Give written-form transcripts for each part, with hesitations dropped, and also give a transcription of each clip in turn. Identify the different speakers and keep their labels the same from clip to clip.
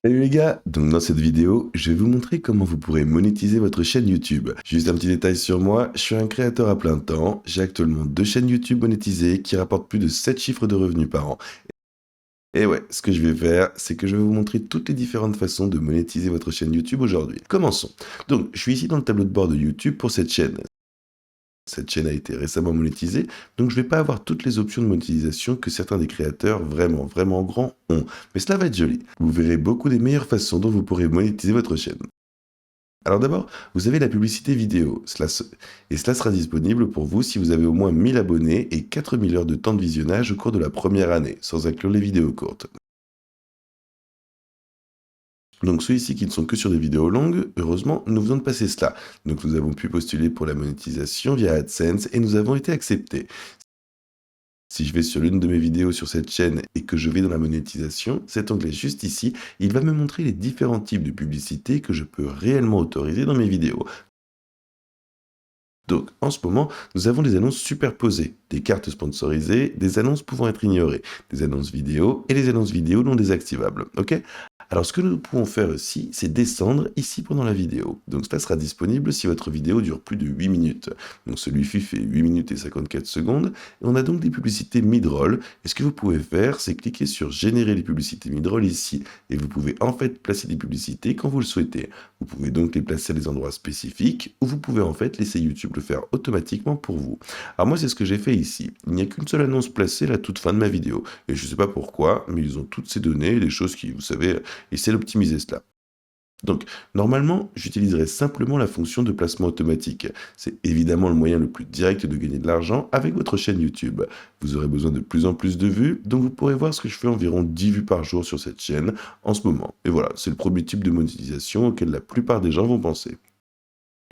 Speaker 1: Salut les gars, donc dans cette vidéo, je vais vous montrer comment vous pourrez monétiser votre chaîne YouTube. Juste un petit détail sur moi, je suis un créateur à plein temps, j'ai actuellement 2 chaînes YouTube monétisées qui rapportent plus de 7 chiffres de revenus par an. Et ouais, ce que je vais faire, c'est que je vais vous montrer toutes les différentes façons de monétiser votre chaîne YouTube aujourd'hui. Commençons. Donc, je suis ici dans le tableau de bord de YouTube pour cette chaîne. Cette chaîne a été récemment monétisée, donc je ne vais pas avoir toutes les options de monétisation que certains des créateurs vraiment grands ont. Mais cela va être joli. Vous verrez beaucoup des meilleures façons dont vous pourrez monétiser votre chaîne. Alors d'abord, vous avez la publicité vidéo, et cela sera disponible pour vous si vous avez au moins 1000 abonnés et 4000 heures de temps de visionnage au cours de la première année, sans inclure les vidéos courtes. Donc ceux-ci qui ne sont que sur des vidéos longues, heureusement, nous venons de passer cela. Donc nous avons pu postuler pour la monétisation via AdSense et nous avons été acceptés. Si je vais sur l'une de mes vidéos sur cette chaîne et que je vais dans la monétisation, cet onglet juste ici, il va me montrer les différents types de publicités que je peux réellement autoriser dans mes vidéos. Donc, en ce moment, nous avons des annonces superposées, des cartes sponsorisées, des annonces pouvant être ignorées, des annonces vidéo et les annonces vidéo non désactivables. Ok? Alors, ce que nous pouvons faire aussi, c'est descendre ici pendant la vidéo. Donc, cela sera disponible si votre vidéo dure plus de 8 minutes. Donc, celui-ci fait 8 minutes et 54 secondes. Et on a donc des publicités mid-roll. Et ce que vous pouvez faire, c'est cliquer sur générer les publicités mid-roll ici. Et vous pouvez en fait placer des publicités quand vous le souhaitez. Vous pouvez donc les placer à des endroits spécifiques ou vous pouvez en fait laisser YouTube le faire automatiquement pour vous. Alors moi c'est ce que j'ai fait ici. Il n'y a qu'une seule annonce placée à la toute fin de ma vidéo. Et je ne sais pas pourquoi, mais ils ont toutes ces données, des choses qui, vous savez, essaient d'optimiser cela. Donc, normalement, j'utiliserai simplement la fonction de placement automatique. C'est évidemment le moyen le plus direct de gagner de l'argent avec votre chaîne YouTube. Vous aurez besoin de plus en plus de vues, donc vous pourrez voir ce que je fais environ 10 vues par jour sur cette chaîne en ce moment. Et voilà, c'est le premier type de monétisation auquel la plupart des gens vont penser.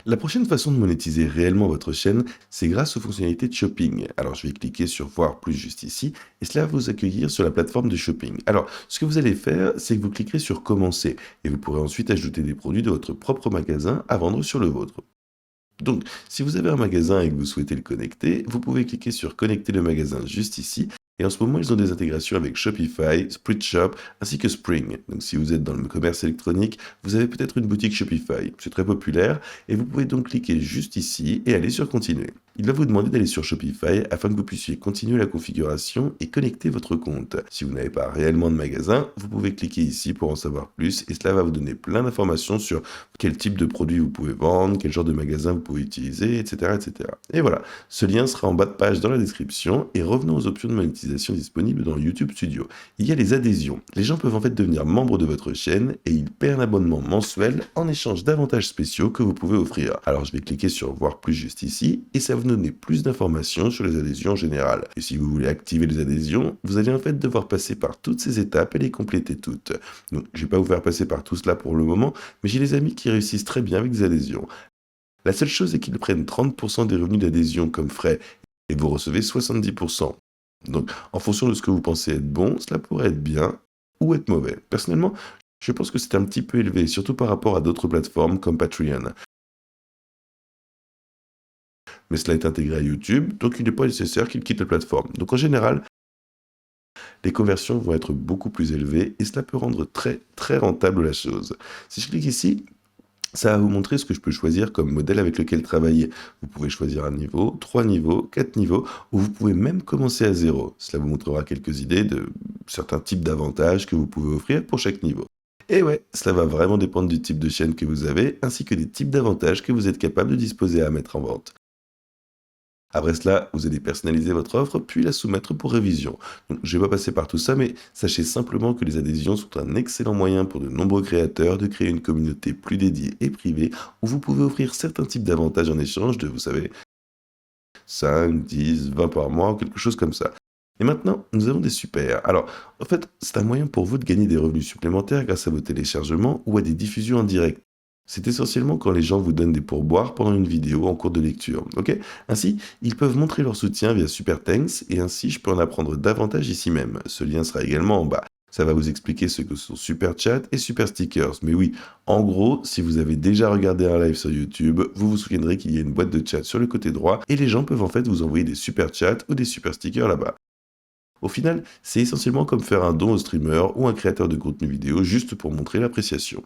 Speaker 1: La prochaine façon de monétiser réellement votre chaîne, c'est grâce aux fonctionnalités de shopping. Alors je vais cliquer sur voir plus juste ici, et cela va vous accueillir sur la plateforme de shopping. Alors ce que vous allez faire, c'est que vous cliquerez sur commencer, et vous pourrez ensuite ajouter des produits de votre propre magasin à vendre sur le vôtre. Donc, si vous avez un magasin et que vous souhaitez le connecter, vous pouvez cliquer sur connecter le magasin juste ici. Et en ce moment, ils ont des intégrations avec Shopify, Spritshop ainsi que Spring. Donc, si vous êtes dans le commerce électronique, vous avez peut-être une boutique Shopify. C'est très populaire et vous pouvez donc cliquer juste ici et aller sur continuer. Il va vous demander d'aller sur Shopify afin que vous puissiez continuer la configuration et connecter votre compte. Si vous n'avez pas réellement de magasin, vous pouvez cliquer ici pour en savoir plus et cela va vous donner plein d'informations sur quel type de produit vous pouvez vendre, quel genre de magasin vous pouvez utiliser, etc., etc. Et voilà, ce lien sera en bas de page dans la description et revenons aux options de monétisation disponibles dans YouTube Studio. Il y a les adhésions. Les gens peuvent en fait devenir membres de votre chaîne et ils paient un abonnement mensuel en échange d'avantages spéciaux que vous pouvez offrir. Alors je vais cliquer sur voir plus juste ici et ça va vous donner plus d'informations sur les adhésions en général. Et si vous voulez activer les adhésions, vous allez en fait devoir passer par toutes ces étapes et les compléter toutes. Donc je vais pas vous faire passer par tout cela pour le moment, mais j'ai des amis qui réussissent très bien avec des adhésions. La seule chose est qu'ils prennent 30% des revenus d'adhésion comme frais et vous recevez 70%. Donc, en fonction de ce que vous pensez être bon, cela pourrait être bien ou être mauvais. Personnellement, je pense que c'est un petit peu élevé, surtout par rapport à d'autres plateformes comme Patreon. Mais cela est intégré à YouTube, donc il n'est pas nécessaire qu'il quitte la plateforme. Donc en général, les conversions vont être beaucoup plus élevées et cela peut rendre très rentable la chose. Si je clique ici, ça va vous montrer ce que je peux choisir comme modèle avec lequel travailler. Vous pouvez choisir un niveau, 3 niveaux, 4 niveaux, ou vous pouvez même commencer à zéro. Cela vous montrera quelques idées de certains types d'avantages que vous pouvez offrir pour chaque niveau. Et ouais, cela va vraiment dépendre du type de chaîne que vous avez, ainsi que des types d'avantages que vous êtes capable de disposer à mettre en vente. Après cela, vous allez personnaliser votre offre, puis la soumettre pour révision. Donc, je ne vais pas passer par tout ça, mais sachez simplement que les adhésions sont un excellent moyen pour de nombreux créateurs de créer une communauté plus dédiée et privée, où vous pouvez offrir certains types d'avantages en échange de, vous savez, 5, 10, 20 par mois, ou quelque chose comme ça. Et maintenant, nous avons des super. Alors, en fait, c'est un moyen pour vous de gagner des revenus supplémentaires grâce à vos téléchargements ou à des diffusions en direct. C'est essentiellement quand les gens vous donnent des pourboires pendant une vidéo en cours de lecture, ok? Ainsi, ils peuvent montrer leur soutien via Super Thanks et ainsi je peux en apprendre davantage ici même. Ce lien sera également en bas. Ça va vous expliquer ce que sont Super Chat et Super Stickers. Mais oui, en gros, si vous avez déjà regardé un live sur YouTube, vous vous souviendrez qu'il y a une boîte de chat sur le côté droit et les gens peuvent en fait vous envoyer des Super Chats ou des Super Stickers là-bas. Au final, c'est essentiellement comme faire un don au streamer ou un créateur de contenu vidéo juste pour montrer l'appréciation.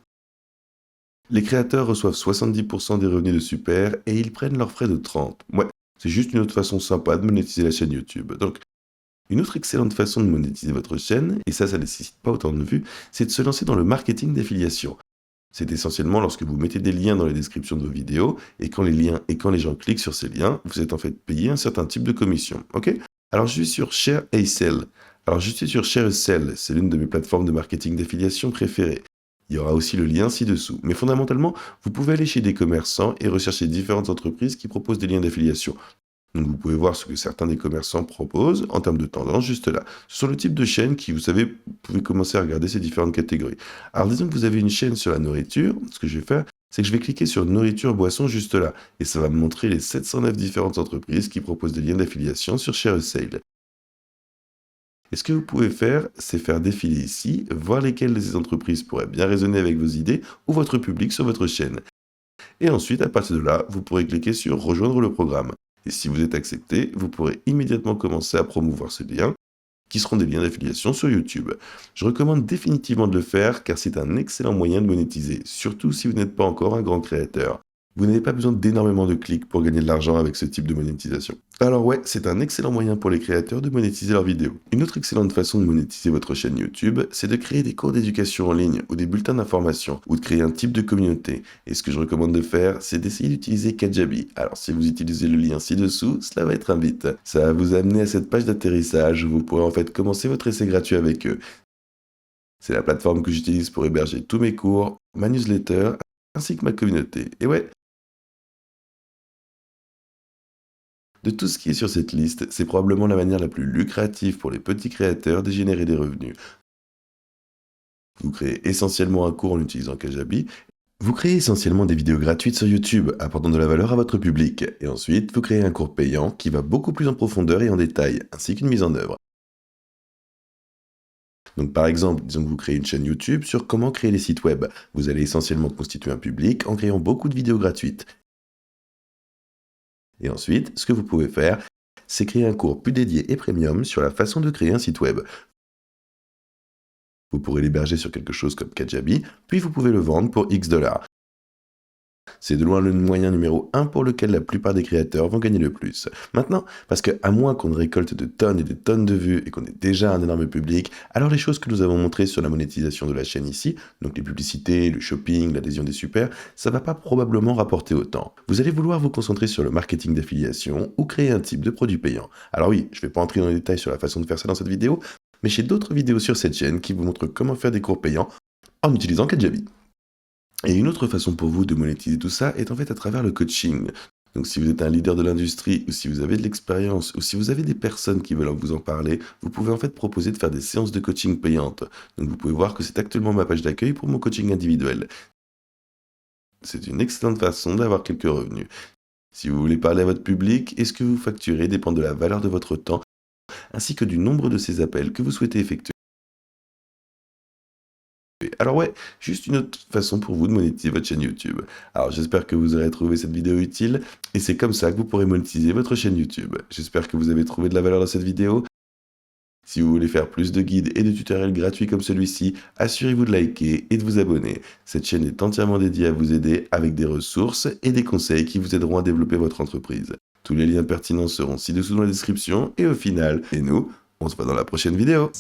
Speaker 1: Les créateurs reçoivent 70% des revenus de Super et ils prennent leurs frais de 30. Ouais, c'est juste une autre façon sympa de monétiser la chaîne YouTube. Donc, une autre excellente façon de monétiser votre chaîne, et ça nécessite pas autant de vues, c'est de se lancer dans le marketing d'affiliation. C'est essentiellement lorsque vous mettez des liens dans les descriptions de vos vidéos, et quand les gens cliquent sur ces liens, vous êtes en fait payé un certain type de commission. Ok? Alors je suis sur Share a Sell. Alors je suis sur Share a Sell, c'est l'une de mes plateformes de marketing d'affiliation préférées. Il y aura aussi le lien ci-dessous. Mais fondamentalement, vous pouvez aller chez des commerçants et rechercher différentes entreprises qui proposent des liens d'affiliation. Donc vous pouvez voir ce que certains des commerçants proposent en termes de tendance juste là. Ce sont le type de chaîne qui, vous savez, vous pouvez commencer à regarder ces différentes catégories. Alors disons que vous avez une chaîne sur la nourriture, ce que je vais faire, c'est que je vais cliquer sur nourriture boisson juste là. Et ça va me montrer les 709 différentes entreprises qui proposent des liens d'affiliation sur Share Sale. Et ce que vous pouvez faire, c'est faire défiler ici, voir lesquelles de ces entreprises pourraient bien résonner avec vos idées ou votre public sur votre chaîne. Et ensuite, à partir de là, vous pourrez cliquer sur rejoindre le programme. Et si vous êtes accepté, vous pourrez immédiatement commencer à promouvoir ces liens, qui seront des liens d'affiliation sur YouTube. Je recommande définitivement de le faire car c'est un excellent moyen de monétiser, surtout si vous n'êtes pas encore un grand créateur. Vous n'avez pas besoin d'énormément de clics pour gagner de l'argent avec ce type de monétisation. Alors ouais, c'est un excellent moyen pour les créateurs de monétiser leurs vidéos. Une autre excellente façon de monétiser votre chaîne YouTube, c'est de créer des cours d'éducation en ligne ou des bulletins d'information ou de créer un type de communauté. Et ce que je recommande de faire, c'est d'essayer d'utiliser Kajabi. Alors si vous utilisez le lien ci-dessous, cela va être un bit. Ça va vous amener à cette page d'atterrissage où vous pourrez en fait commencer votre essai gratuit avec eux. C'est la plateforme que j'utilise pour héberger tous mes cours, ma newsletter, ainsi que ma communauté. Et ouais, de tout ce qui est sur cette liste, c'est probablement la manière la plus lucrative pour les petits créateurs de générer des revenus. Vous créez essentiellement un cours en utilisant Kajabi. Vous créez essentiellement des vidéos gratuites sur YouTube, apportant de la valeur à votre public. Et ensuite, vous créez un cours payant qui va beaucoup plus en profondeur et en détail, ainsi qu'une mise en œuvre. Donc par exemple, disons que vous créez une chaîne YouTube sur comment créer des sites web. Vous allez essentiellement constituer un public en créant beaucoup de vidéos gratuites. Et ensuite, ce que vous pouvez faire, c'est créer un cours plus dédié et premium sur la façon de créer un site web. Vous pourrez l'héberger sur quelque chose comme Kajabi, puis vous pouvez le vendre pour X $. C'est de loin le moyen numéro 1 pour lequel la plupart des créateurs vont gagner le plus. Maintenant, parce que à moins qu'on ne récolte de tonnes et des tonnes de vues et qu'on ait déjà un énorme public, alors les choses que nous avons montrées sur la monétisation de la chaîne ici, donc les publicités, le shopping, l'adhésion des super, ça va pas probablement rapporter autant. Vous allez vouloir vous concentrer sur le marketing d'affiliation ou créer un type de produit payant. Alors oui, je vais pas entrer dans les détails sur la façon de faire ça dans cette vidéo, mais j'ai d'autres vidéos sur cette chaîne qui vous montrent comment faire des cours payants en utilisant Kajabi. Et une autre façon pour vous de monétiser tout ça est en fait à travers le coaching. Donc si vous êtes un leader de l'industrie, ou si vous avez de l'expérience, ou si vous avez des personnes qui veulent vous en parler, vous pouvez en fait proposer de faire des séances de coaching payantes. Donc vous pouvez voir que c'est actuellement ma page d'accueil pour mon coaching individuel. C'est une excellente façon d'avoir quelques revenus. Si vous voulez parler à votre public, et ce que vous facturez dépend de la valeur de votre temps, ainsi que du nombre de ces appels que vous souhaitez effectuer. Alors ouais, juste une autre façon pour vous de monétiser votre chaîne YouTube. Alors j'espère que vous aurez trouvé cette vidéo utile, et c'est comme ça que vous pourrez monétiser votre chaîne YouTube. J'espère que vous avez trouvé de la valeur dans cette vidéo. Si vous voulez faire plus de guides et de tutoriels gratuits comme celui-ci, assurez-vous de liker et de vous abonner. Cette chaîne est entièrement dédiée à vous aider avec des ressources et des conseils qui vous aideront à développer votre entreprise. Tous les liens pertinents seront ci-dessous dans la description, et au final, nous, on se voit dans la prochaine vidéo.